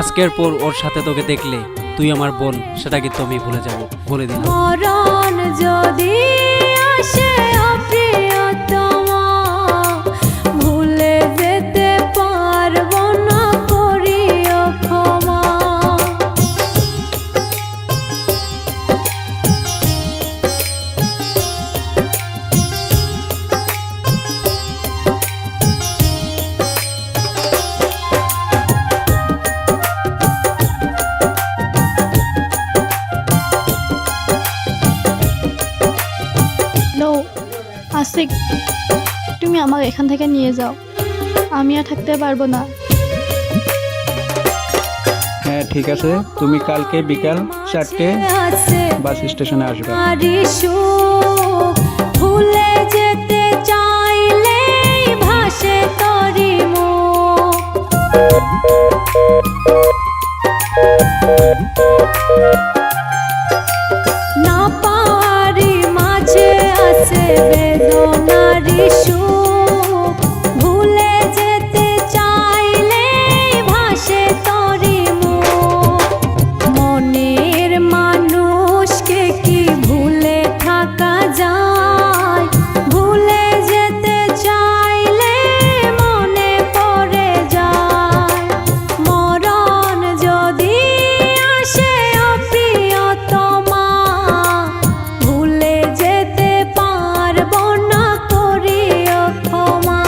আজকের পর ওর সাথে তোকে দেখলে তুই আমার বোন, সেটা কিন্তু আমি ভুলে যাব, বলে দিলাম। মরণ যদি আসে প্রিয়তমা, ভুলে যেতে পারবো না, করিও ক্ষমা। আশিক, তুমি আমাকে এখান থেকে নিয়ে যাও, আমি আর থাকতে পারবো না। হ্যাঁ ঠিক আছে, তুমি কালকে বিকাল 4টে বাস স্টেশনে আসবে। ভুলে যেতে চাইলে ভাসে তরি না পারি মাঝে আছে বেদনারি সুখ, ভুলে যেতে চাইলে ভাসে তরি মনের মানুষকে কি ভুলে থাকা যায়, ভুলে যেতে চাইলে মনে পড়ে যায়। মরণ যদি আসে প্রিয়তমা, ভুলে যেতে পারবো না, করিও ক্ষমা।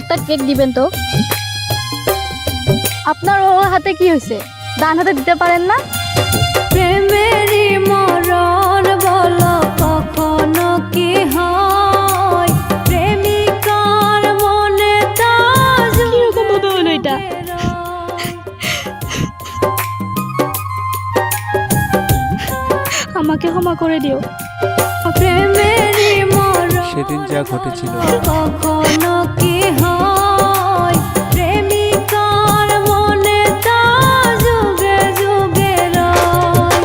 একটা কেক দিবেন তো। আপনার ওর হাতে কি হয়েছে, ডান হাতে দিতে পারেন না? প্রেমেরই মরণ বলো কখনো কি হয়, প্রেমিকার মনে তা কিরকম ভাবে হলো এটা? আমাকে ক্ষমা করে দিও। প্রেমেরই মরণ সেদিন যা ঘটেছিল কখনো কি হয়, প্রেমিকার মনে তা যুগে যুগে রয়।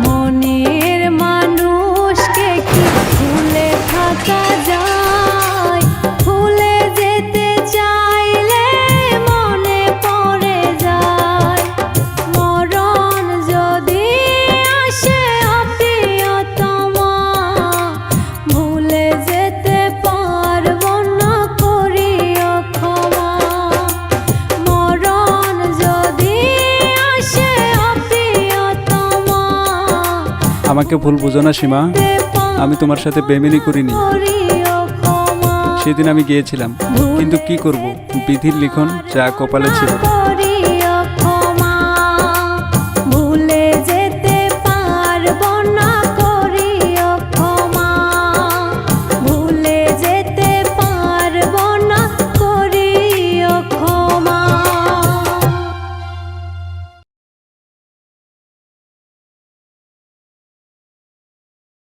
মনের মানুষকে কি ভুলে থাকা যায়, ভুলে যেতে চাইলে মনে পড়ে যায়। মরণ যদি আসে প্রিয়তমা, ভুলে যেতে পারবো না, করিও ক্ষমা। মরণ যদি আসে প্রিয়তমা, আমাকে ভুল বুঝো না সীমা, আমি তোমার সাথে বেমেনি করিনি। করিও ক্ষমা। সেদিন আমি গিয়েছিলাম, কিন্তু কি করব, বিধির লিখন যা কপালে ছিল।